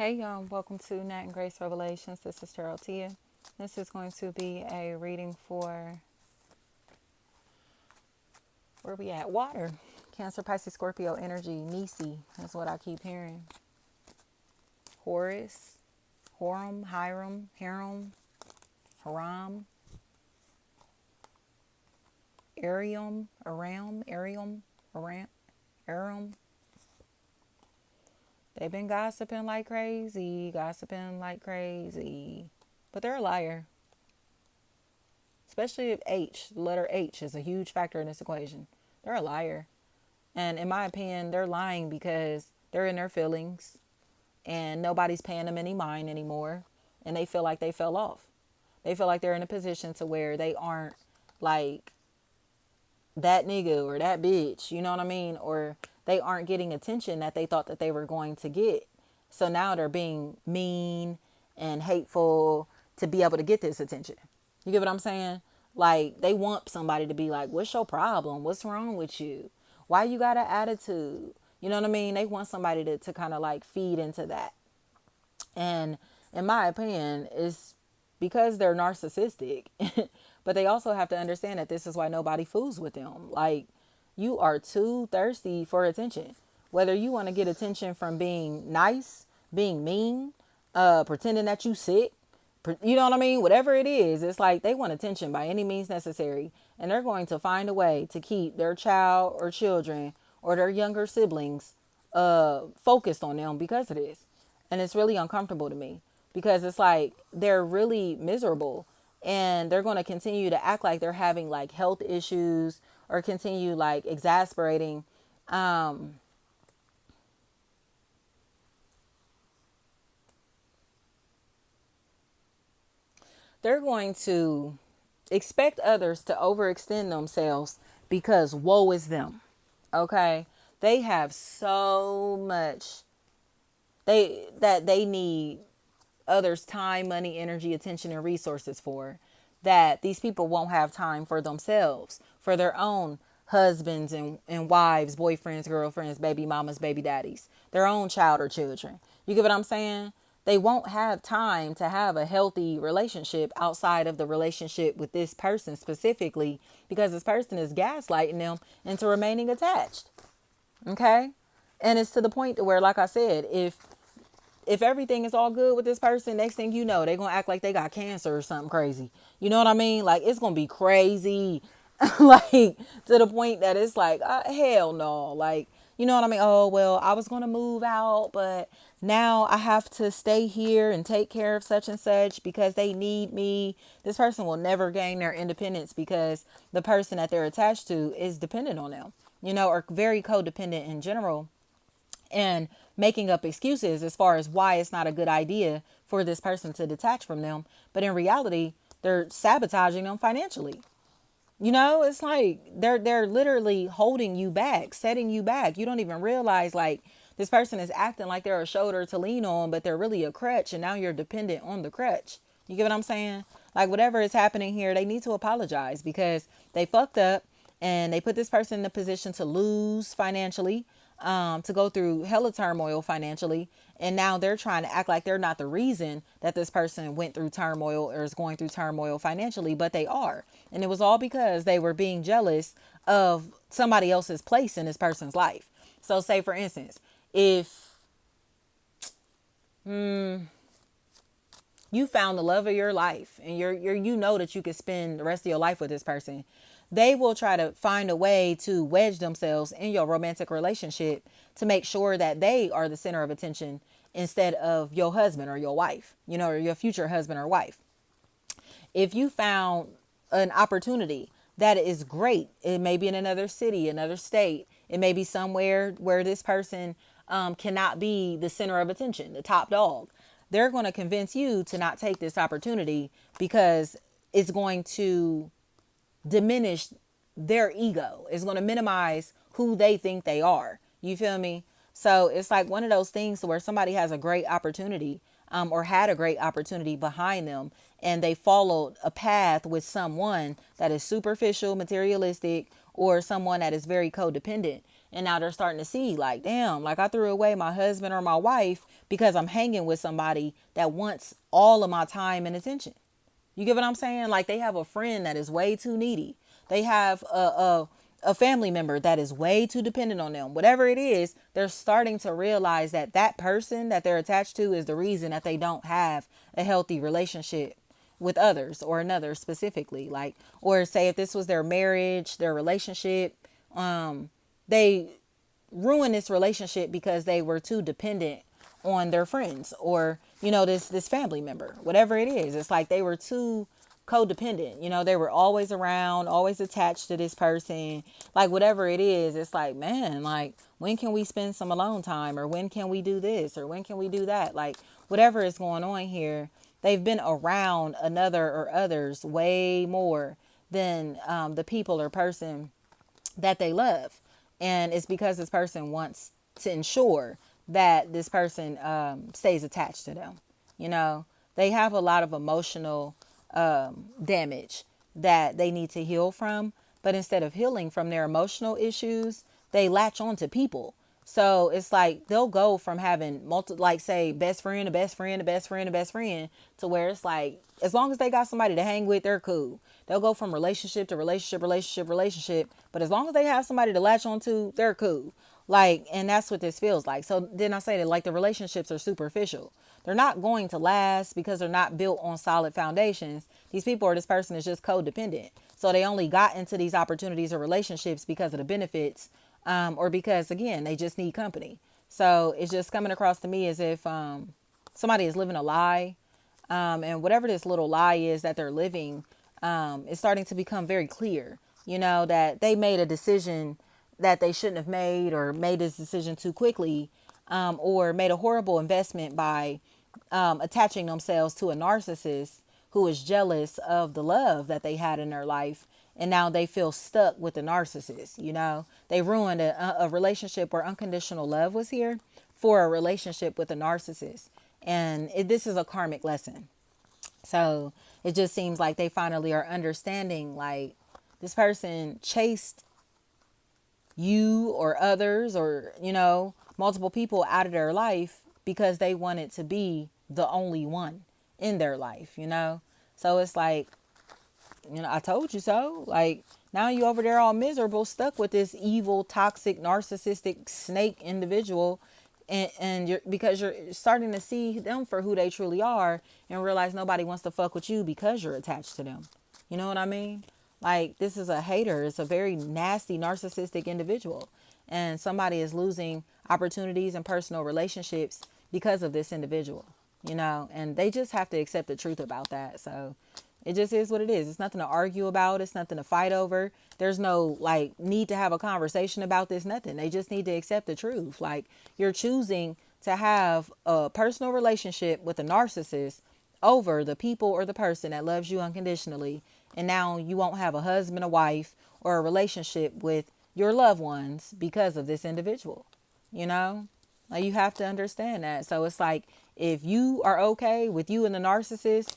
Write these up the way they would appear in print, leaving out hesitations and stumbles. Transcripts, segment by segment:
Hey y'all, welcome to Nat and Grace Revelations. This is Cheryl Tia. This is going to be a reading for where we at? Water. Cancer, Pisces, Scorpio energy. Nisi. That's what I keep hearing. Horus, Horum, Hiram, Hiram, Haram, Arium, Aram, Arium, Aram, Aram. They've been gossiping like crazy, But they're a liar. Especially if the letter H, is a huge factor in this equation. They're a liar. And in my opinion, they're lying because they're in their feelings and nobody's paying them any mind anymore. And they feel like they fell off. They feel like they're in a position to where they aren't like that nigga or that bitch, you know what I mean? Or they aren't getting attention that they thought that they were going to get. So now they're being mean and hateful to be able to get this attention. You get what I'm saying? Like they want somebody to be like, what's your problem? What's wrong with you? Why you got an attitude? You know what I mean? They want somebody to kind of like feed into that. And in my opinion, it's because they're narcissistic. But they also have to understand that this is why nobody fools with them. Like, you are too thirsty for attention. Whether you want to get attention from being nice, being mean, pretending that you sick, you know what I mean? Whatever it is, it's like they want attention by any means necessary. And they're going to find a way to keep their child or children or their younger siblings focused on them because of this. And it's really uncomfortable to me because it's like they're really miserable and they're going to continue to act like they're having like health issues or continue like exasperating. They're going to expect others to overextend themselves because woe is them. Okay? They have so much they need others' time, money, energy, attention, and resources for, that these people won't have time for themselves, for their own husbands and wives, boyfriends, girlfriends, baby mamas, baby daddies, their own child or children. You get what I'm saying? They won't have time to have a healthy relationship outside of the relationship with this person specifically because this person is gaslighting them into remaining attached. Okay? And it's to the point to where, like I said, if everything is all good with this person, next thing you know, they're going to act like they got cancer or something crazy. You know what I mean? Like, it's going to be crazy. Like, to the point that it's like, hell no. Like, you know what I mean? Oh, well, I was going to move out, but now I have to stay here and take care of such and such because they need me. This person will never gain their independence because the person that they're attached to is dependent on them, or very codependent in general, and making up excuses as far as why it's not a good idea for this person to detach from them. But in reality, they're sabotaging them financially. It's like they're literally holding you back, setting you back. You don't even realize like this person is acting like they're a shoulder to lean on, but they're really a crutch, and now you're dependent on the crutch. You get what I'm saying? Like whatever is happening here, they need to apologize because they fucked up and they put this person in a position to lose financially, to go through hella turmoil financially. And now they're trying to act like they're not the reason that this person went through turmoil or is going through turmoil financially, but they are. And it was all because they were being jealous of somebody else's place in this person's life. So say for instance, if you found the love of your life and you know that you could spend the rest of your life with this person, they will try to find a way to wedge themselves in your romantic relationship to make sure that they are the center of attention instead of your husband or your wife, or your future husband or wife. If you found an opportunity that is great, it may be in another city, another state, it may be somewhere where this person cannot be the center of attention, the top dog. They're going to convince you to not take this opportunity because it's going to diminish their ego. It's going to minimize who they think they are. You feel me? So it's like one of those things where somebody has a great opportunity, or had a great opportunity behind them, and they followed a path with someone that is superficial, materialistic, or someone that is very codependent. And now they're starting to see like, damn, like I threw away my husband or my wife because I'm hanging with somebody that wants all of my time and attention. You get what I'm saying? Like they have a friend that is way too needy. They have a family member that is way too dependent on them. Whatever it is, they're starting to realize that that person that they're attached to is the reason that they don't have a healthy relationship with others or another specifically. Like, or say if this was their marriage, their relationship, they ruin this relationship because they were too dependent on their friends or this family member, whatever it is. It's like they were too codependent. They were always around, always attached to this person. Like whatever it is, it's like, man, like when can we spend some alone time, or when can we do this, or when can we do that? Like whatever is going on here, they've been around another or others way more than the people or person that they love. And it's because this person wants to ensure that this person stays attached to them. They have a lot of emotional damage that they need to heal from. But instead of healing from their emotional issues, they latch on to people. So it's like they'll go from having like say best friend to best friend to best friend to best friend, to where it's like as long as they got somebody to hang with, they're cool. They'll go from relationship to relationship. But as long as they have somebody to latch onto, they're cool. Like, and that's what this feels like. So then I say that like the relationships are superficial. They're not going to last because they're not built on solid foundations. These people or this person is just codependent. So they only got into these opportunities or relationships because of the benefits, or because again, they just need company. So it's just coming across to me as if somebody is living a lie. And whatever this little lie is that they're living, is starting to become very clear, that they made a decision that they shouldn't have made, or made this decision too quickly, or made a horrible investment by attaching themselves to a narcissist who is jealous of the love that they had in their life. And now they feel stuck with the narcissist. They ruined a relationship where unconditional love was here for a relationship with a narcissist. And this is a karmic lesson. So it just seems like they finally are understanding, like, this person chased you or others or, multiple people out of their life because they wanted to be the only one in their life. So it's like, I told you so. Like, now you over there all miserable, stuck with this evil, toxic, narcissistic snake individual. And because you're starting to see them for who they truly are, and realize nobody wants to fuck with you because you're attached to them. You know what I mean? Like, this is a hater. It's a very nasty, narcissistic individual. And somebody is losing opportunities and personal relationships because of this individual, and they just have to accept the truth about that. So it just is what it is. It's nothing to argue about. It's nothing to fight over. There's no like need to have a conversation about this, nothing. They just need to accept the truth. Like, you're choosing to have a personal relationship with a narcissist over the people or the person that loves you unconditionally. And now you won't have a husband, a wife, or a relationship with your loved ones because of this individual. Like, you have to understand that. So it's like, if you are okay with you and the narcissist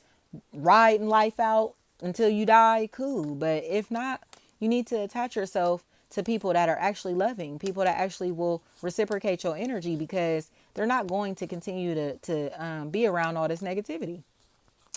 riding life out until you die, cool. But if not, you need to attach yourself to people that are actually loving, people that actually will reciprocate your energy, because they're not going to continue to be around all this negativity.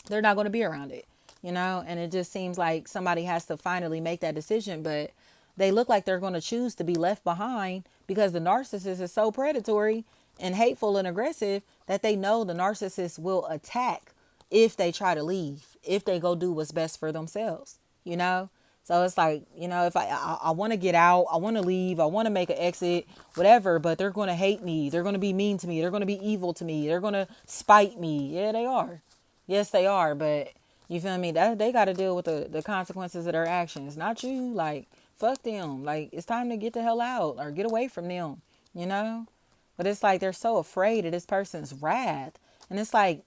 They're not going to be around it, and it just seems like somebody has to finally make that decision. But they look like they're going to choose to be left behind because the narcissist is so predatory and hateful and aggressive that they know the narcissist will attack if they try to leave, if they go do what's best for themselves, So it's like, if I want to get out, I want to leave, I want to make an exit, whatever, but they're going to hate me. They're going to be mean to me. They're going to be evil to me. They're going to spite me. Yeah, they are. Yes, they are. But you feel me? That they got to deal with the consequences of their actions, not you. Like, fuck them. Like, it's time to get the hell out or get away from them, But it's like they're so afraid of this person's wrath. And it's like,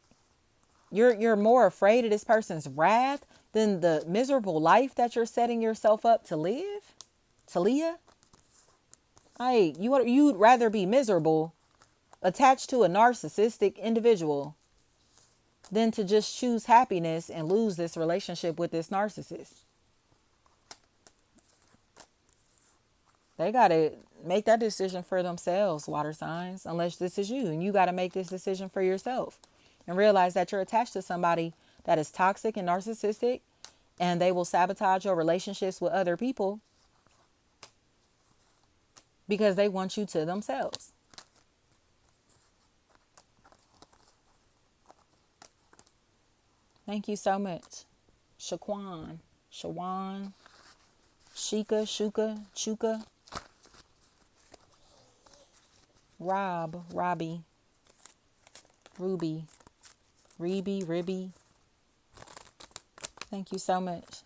you're more afraid of this person's wrath than the miserable life that you're setting yourself up to live, to live. Like, you'd rather be miserable attached to a narcissistic individual than to just choose happiness and lose this relationship with this narcissist. They gotta make that decision for themselves, water signs, unless this is you. And you got to make this decision for yourself and realize that you're attached to somebody that is toxic and narcissistic, and they will sabotage your relationships with other people because they want you to themselves. Thank you so much. Shawan, Shika, Shuka, Chuka, Robbie, Ruby, Ribby. Thank you so much.